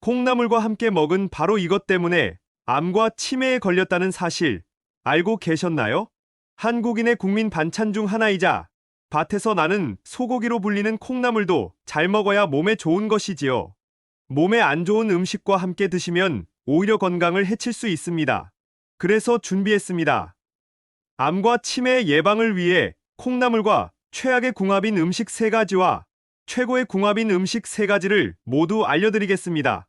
콩나물과 함께 먹은 바로 이것 때문에 암과 치매에 걸렸다는 사실 알고 계셨나요? 한국인의 국민 반찬 중 하나이자 밭에서 나는 소고기로 불리는 콩나물도 잘 먹어야 몸에 좋은 것이지요. 몸에 안 좋은 음식과 함께 드시면 오히려 건강을 해칠 수 있습니다. 그래서 준비했습니다. 암과 치매 예방을 위해 콩나물과 최악의 궁합인 음식 3가지와 최고의 궁합인 음식 3가지를 모두 알려드리겠습니다.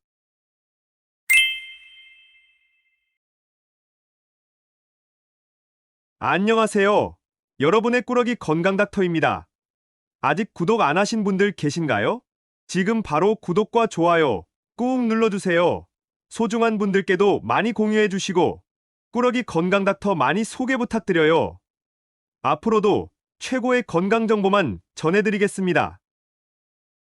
안녕하세요. 여러분의 꾸러기 건강닥터입니다. 아직 구독 안 하신 분들 계신가요? 지금 바로 구독과 좋아요 꾹 눌러주세요. 소중한 분들께도 많이 공유해 주시고 꾸러기 건강닥터 많이 소개 부탁드려요. 앞으로도 최고의 건강 정보만 전해드리겠습니다.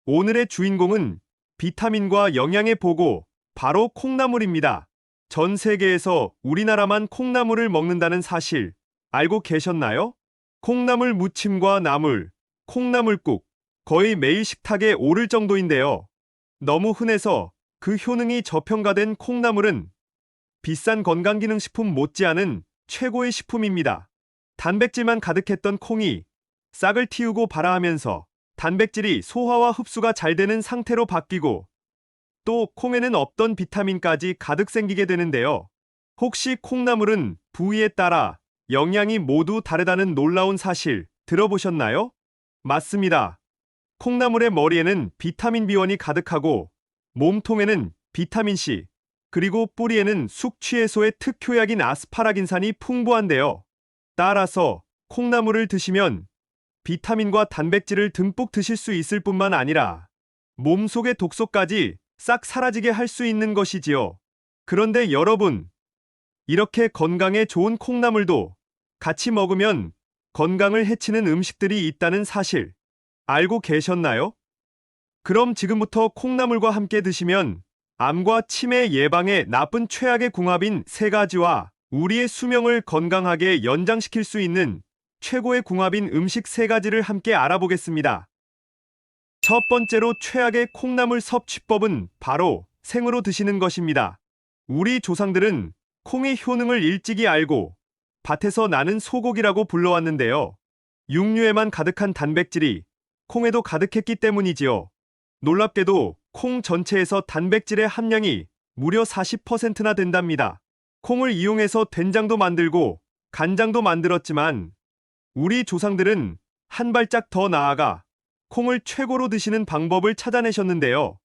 오늘의 주인공은 비타민과 영양의 보고 바로 콩나물입니다. 전 세계에서 우리나라만 콩나물을 먹는다는 사실 알고 계셨나요? 콩나물 무침과 나물, 콩나물국 거의 매일 식탁에 오를 정도인데요. 너무 흔해서 그 효능이 저평가된 콩나물은 비싼 건강기능식품 못지않은 최고의 식품입니다. 단백질만 가득했던 콩이 싹을 틔우고 발아하면서 단백질이 소화와 흡수가 잘 되는 상태로 바뀌고 또 콩에는 없던 비타민까지 가득 생기게 되는데요. 혹시 콩나물은 부위에 따라 영양이 모두 다르다는 놀라운 사실 들어보셨나요? 맞습니다. 콩나물의 머리에는 비타민 B1이 가득하고 몸통에는 비타민 C, 그리고 뿌리에는 숙취해소의 특효약인 아스파라긴산이 풍부한데요. 따라서 콩나물을 드시면 비타민과 단백질을 듬뿍 드실 수 있을 뿐만 아니라 몸속의 독소까지 싹 사라지게 할 수 있는 것이지요. 그런데 여러분, 이렇게 건강에 좋은 콩나물도 같이 먹으면 건강을 해치는 음식들이 있다는 사실 알고 계셨나요? 그럼 지금부터 콩나물과 함께 드시면 암과 치매 예방에 나쁜 최악의 궁합인 3가지와 우리의 수명을 건강하게 연장시킬 수 있는 최고의 궁합인 음식 3가지를 함께 알아보겠습니다. 첫 번째로 최악의 콩나물 섭취법은 바로 생으로 드시는 것입니다. 우리 조상들은 콩의 효능을 일찍이 알고 밭에서 나는 소고기라고 불러왔는데요. 육류에만 가득한 단백질이 콩에도 가득했기 때문이지요. 놀랍게도 콩 전체에서 단백질의 함량이 무려 40%나 된답니다. 콩을 이용해서 된장도 만들고 간장도 만들었지만 우리 조상들은 한 발짝 더 나아가 콩을 최고로 드시는 방법을 찾아내셨는데요.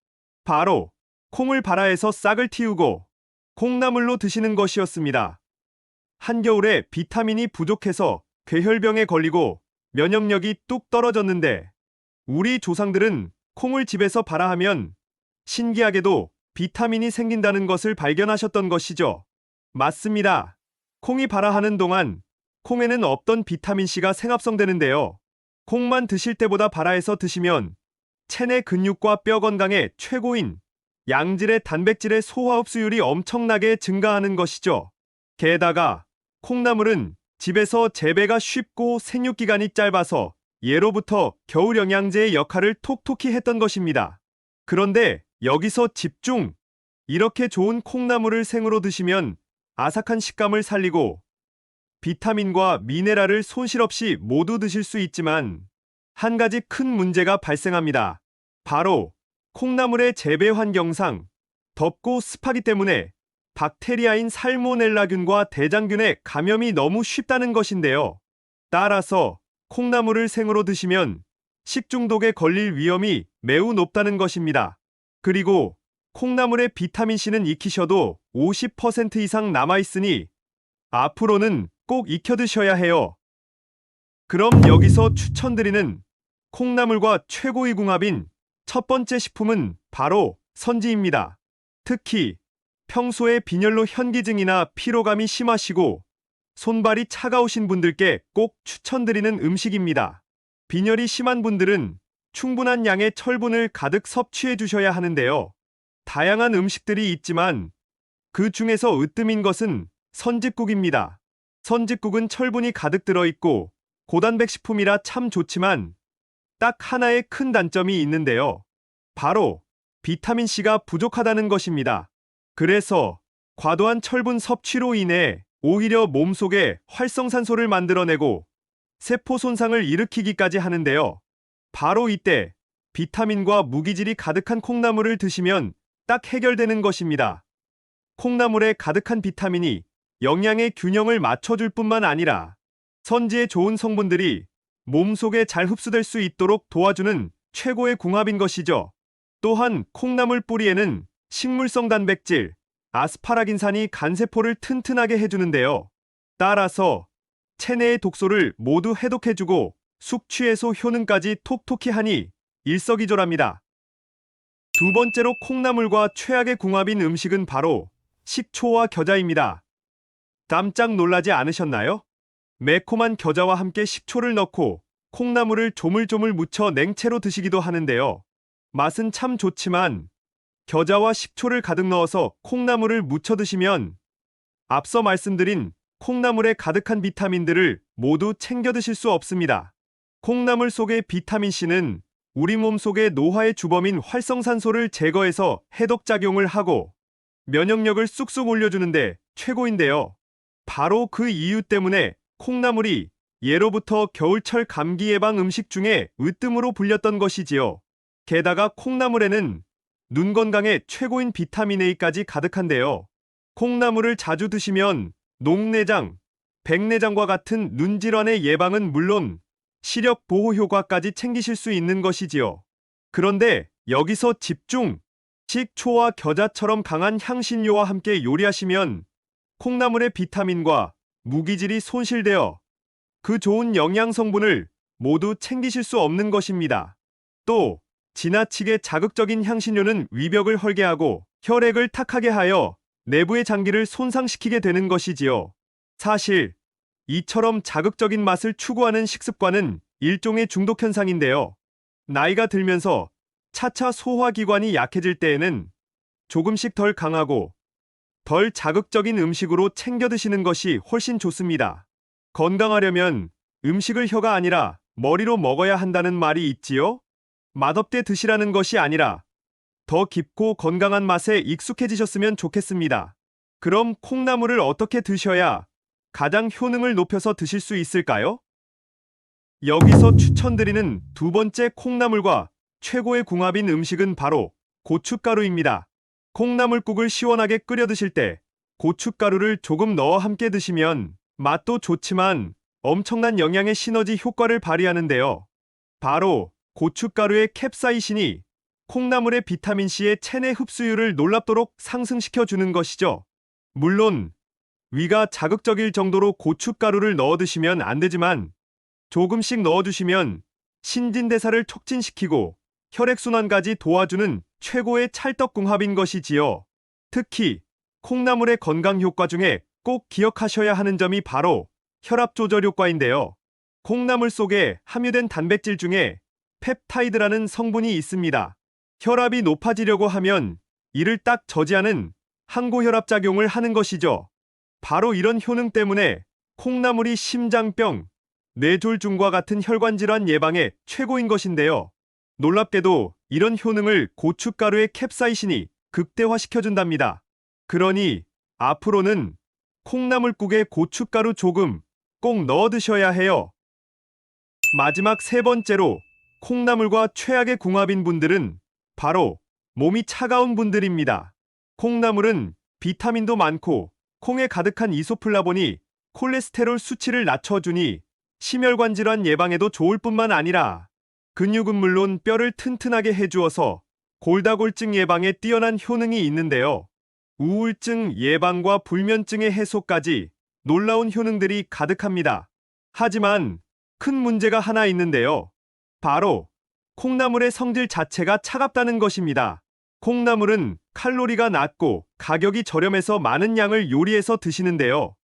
바로 콩을 발아해서 싹을 틔우고 콩나물로 드시는 것이었습니다. 한겨울에 비타민이 부족해서 괴혈병에 걸리고 면역력이 뚝 떨어졌는데 우리 조상들은 콩을 집에서 발아하면 신기하게도 비타민이 생긴다는 것을 발견하셨던 것이죠. 맞습니다. 콩이 발아하는 동안 콩에는 없던 비타민C가 생합성되는데요. 콩만 드실 때보다 발아해서 드시면 체내 근육과 뼈 건강에 최고인 양질의 단백질의 소화 흡수율이 엄청나게 증가하는 것이죠. 게다가 콩나물은 집에서 재배가 쉽고 생육기간이 짧아서 예로부터 겨울 영양제의 역할을 톡톡히 했던 것입니다. 그런데 여기서 집중! 이렇게 좋은 콩나물을 생으로 드시면 아삭한 식감을 살리고 비타민과 미네랄을 손실 없이 모두 드실 수 있지만 한 가지 큰 문제가 발생합니다. 바로 콩나물의 재배 환경상 덥고 습하기 때문에 박테리아인 살모넬라균과 대장균에 감염이 너무 쉽다는 것인데요. 따라서 콩나물을 생으로 드시면 식중독에 걸릴 위험이 매우 높다는 것입니다. 그리고 콩나물의 비타민C는 익히셔도 50% 이상 남아있으니 앞으로는 꼭 익혀 드셔야 해요. 그럼 여기서 추천드리는 콩나물과 최고의 궁합인 첫 번째 식품은 바로 선지입니다. 특히 평소에 빈혈로 현기증이나 피로감이 심하시고 손발이 차가우신 분들께 꼭 추천드리는 음식입니다. 빈혈이 심한 분들은 충분한 양의 철분을 가득 섭취해 주셔야 하는데요. 다양한 음식들이 있지만 그 중에서 으뜸인 것은 선짓국입니다. 선짓국은 철분이 가득 들어있고 고단백 식품이라 참 좋지만 딱 하나의 큰 단점이 있는데요. 바로 비타민C가 부족하다는 것입니다. 그래서 과도한 철분 섭취로 인해 오히려 몸속에 활성산소를 만들어내고 세포 손상을 일으키기까지 하는데요. 바로 이때 비타민과 무기질이 가득한 콩나물을 드시면 딱 해결되는 것입니다. 콩나물에 가득한 비타민이 영양의 균형을 맞춰줄 뿐만 아니라 선지에 좋은 성분들이 몸속에 잘 흡수될 수 있도록 도와주는 최고의 궁합인 것이죠. 또한 콩나물 뿌리에는 식물성 단백질, 아스파라긴산이 간세포를 튼튼하게 해주는데요. 따라서 체내의 독소를 모두 해독해주고 숙취해소 효능까지 톡톡히 하니 일석이조랍니다. 두 번째로 콩나물과 최악의 궁합인 음식은 바로 식초와 겨자입니다. 깜짝 놀라지 않으셨나요? 매콤한 겨자와 함께 식초를 넣고 콩나물을 조물조물 무쳐 냉채로 드시기도 하는데요. 맛은 참 좋지만 겨자와 식초를 가득 넣어서 콩나물을 무쳐 드시면 앞서 말씀드린 콩나물에 가득한 비타민들을 모두 챙겨 드실 수 없습니다. 콩나물 속의 비타민C는 우리 몸 속의 노화의 주범인 활성산소를 제거해서 해독작용을 하고 면역력을 쑥쑥 올려주는데 최고인데요. 바로 그 이유 때문에 콩나물이 예로부터 겨울철 감기 예방 음식 중에 으뜸으로 불렸던 것이지요. 게다가 콩나물에는 눈 건강에 최고인 비타민 A까지 가득한데요. 콩나물을 자주 드시면 녹내장, 백내장과 같은 눈 질환의 예방은 물론 시력 보호 효과까지 챙기실 수 있는 것이지요. 그런데 여기서 집중! 식초와 겨자처럼 강한 향신료와 함께 요리하시면 콩나물의 비타민과 무기질이 손실되어 그 좋은 영양 성분을 모두 챙기실 수 없는 것입니다. 또 지나치게 자극적인 향신료는 위벽을 헐게 하고 혈액을 탁하게 하여 내부의 장기를 손상시키게 되는 것이지요. 사실 이처럼 자극적인 맛을 추구하는 식습관은 일종의 중독 현상인데요. 나이가 들면서 차차 소화기관이 약해질 때에는 조금씩 덜 강하고 덜 자극적인 음식으로 챙겨 드시는 것이 훨씬 좋습니다. 건강하려면 음식을 혀가 아니라 머리로 먹어야 한다는 말이 있지요? 맛없게 드시라는 것이 아니라 더 깊고 건강한 맛에 익숙해지셨으면 좋겠습니다. 그럼 콩나물을 어떻게 드셔야 가장 효능을 높여서 드실 수 있을까요? 여기서 추천드리는 두 번째 콩나물과 최고의 궁합인 음식은 바로 고춧가루입니다. 콩나물국을 시원하게 끓여 드실 때 고춧가루를 조금 넣어 함께 드시면 맛도 좋지만 엄청난 영양의 시너지 효과를 발휘하는데요. 바로 고춧가루의 캡사이신이 콩나물의 비타민C의 체내 흡수율을 놀랍도록 상승시켜 주는 것이죠. 물론 위가 자극적일 정도로 고춧가루를 넣어 드시면 안 되지만 조금씩 넣어주시면 신진대사를 촉진시키고 혈액순환까지 도와주는 최고의 찰떡궁합인 것이지요. 특히 콩나물의 건강 효과 중에 꼭 기억하셔야 하는 점이 바로 혈압 조절 효과인데요. 콩나물 속에 함유된 단백질 중에 펩타이드라는 성분이 있습니다. 혈압이 높아지려고 하면 이를 딱 저지하는 항고혈압 작용을 하는 것이죠. 바로 이런 효능 때문에 콩나물이 심장병, 뇌졸중과 같은 혈관 질환 예방에 최고인 것인데요. 놀랍게도 이런 효능을 고춧가루의 캡사이신이 극대화시켜준답니다. 그러니 앞으로는 콩나물국에 고춧가루 조금 꼭 넣어 드셔야 해요. 마지막 세 번째로 콩나물과 최악의 궁합인 분들은 바로 몸이 차가운 분들입니다. 콩나물은 비타민도 많고 콩에 가득한 이소플라본이 콜레스테롤 수치를 낮춰주니 심혈관 질환 예방에도 좋을 뿐만 아니라 근육은 물론 뼈를 튼튼하게 해주어서 골다골증 예방에 뛰어난 효능이 있는데요. 우울증 예방과 불면증의 해소까지 놀라운 효능들이 가득합니다. 하지만 큰 문제가 하나 있는데요. 바로 콩나물의 성질 자체가 차갑다는 것입니다. 콩나물은 칼로리가 낮고 가격이 저렴해서 많은 양을 요리해서 드시는데요.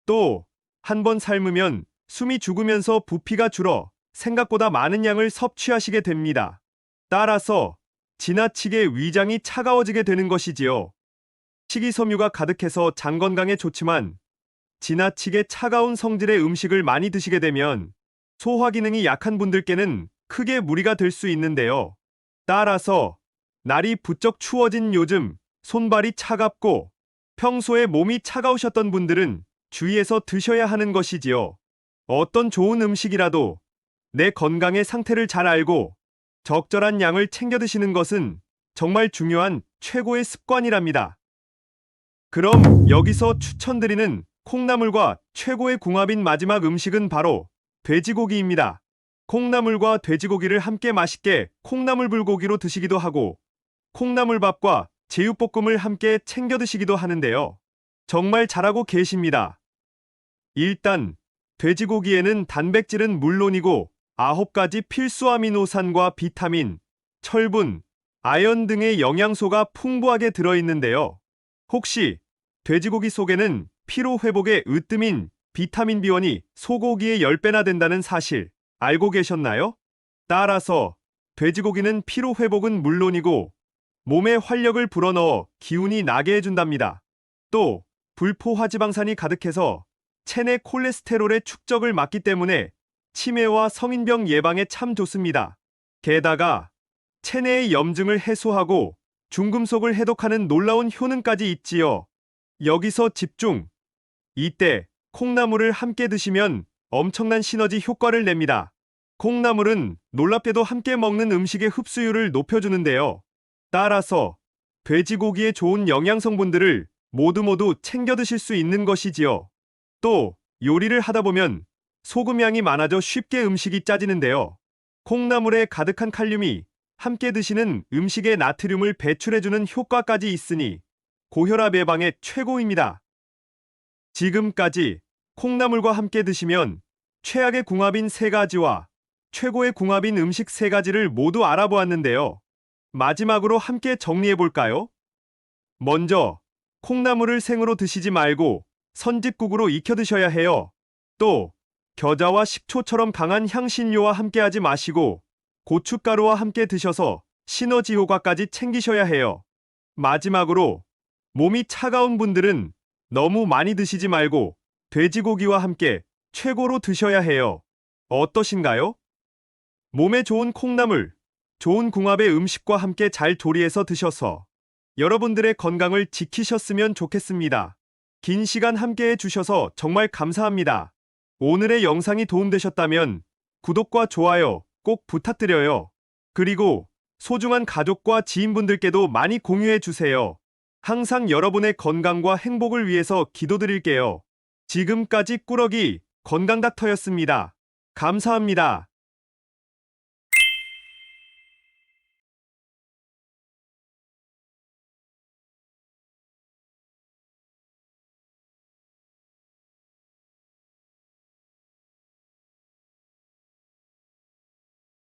또 한 번 삶으면 숨이 죽으면서 부피가 줄어 생각보다 많은 양을 섭취하시게 됩니다. 따라서 지나치게 위장이 차가워지게 되는 것이지요. 식이섬유가 가득해서 장 건강에 좋지만 지나치게 차가운 성질의 음식을 많이 드시게 되면 소화 기능이 약한 분들께는 크게 무리가 될 수 있는데요. 따라서 날이 부쩍 추워진 요즘 손발이 차갑고 평소에 몸이 차가우셨던 분들은 주의해서 드셔야 하는 것이지요. 어떤 좋은 음식이라도 내 건강의 상태를 잘 알고 적절한 양을 챙겨 드시는 것은 정말 중요한 최고의 습관이랍니다. 그럼 여기서 추천드리는 콩나물과 최고의 궁합인 마지막 음식은 바로 돼지고기입니다. 콩나물과 돼지고기를 함께 맛있게 콩나물 불고기로 드시기도 하고 콩나물밥과 제육볶음을 함께 챙겨 드시기도 하는데요. 정말 잘하고 계십니다. 일단 돼지고기에는 단백질은 물론이고 9가지 필수 아미노산과 비타민, 철분, 아연 등의 영양소가 풍부하게 들어있는데요. 혹시 돼지고기 속에는 피로 회복에 으뜸인 비타민 B1이 소고기의 10배나 된다는 사실 알고 계셨나요? 따라서 돼지고기는 피로 회복은 물론이고 몸에 활력을 불어넣어 기운이 나게 해준답니다. 또 불포화지방산이 가득해서 체내 콜레스테롤의 축적을 막기 때문에 치매와 성인병 예방에 참 좋습니다. 게다가 체내의 염증을 해소하고 중금속을 해독하는 놀라운 효능까지 있지요. 여기서 집중! 이때 콩나물을 함께 드시면 엄청난 시너지 효과를 냅니다. 콩나물은 놀랍게도 함께 먹는 음식의 흡수율을 높여주는데요. 따라서 돼지고기의 좋은 영양 성분들을 모두 챙겨 드실 수 있는 것이지요. 또 요리를 하다 보면 소금량이 많아져 쉽게 음식이 짜지는데요. 콩나물에 가득한 칼륨이 함께 드시는 음식의 나트륨을 배출해주는 효과까지 있으니 고혈압 예방에 최고입니다. 지금까지 콩나물과 함께 드시면 최악의 궁합인 3가지와 최고의 궁합인 음식 3가지를 모두 알아보았는데요. 마지막으로 함께 정리해볼까요? 먼저 콩나물을 생으로 드시지 말고 선짓국으로 익혀 드셔야 해요. 또 겨자와 식초처럼 강한 향신료와 함께하지 마시고 고춧가루와 함께 드셔서 시너지 효과까지 챙기셔야 해요. 마지막으로 몸이 차가운 분들은 너무 많이 드시지 말고 돼지고기와 함께 최고로 드셔야 해요. 어떠신가요? 몸에 좋은 콩나물, 좋은 궁합의 음식과 함께 잘 조리해서 드셔서 여러분들의 건강을 지키셨으면 좋겠습니다. 긴 시간 함께 해주셔서 정말 감사합니다. 오늘의 영상이 도움되셨다면 구독과 좋아요 꼭 부탁드려요. 그리고 소중한 가족과 지인분들께도 많이 공유해주세요. 항상 여러분의 건강과 행복을 위해서 기도드릴게요. 지금까지 꾸러기 건강닥터였습니다. 감사합니다.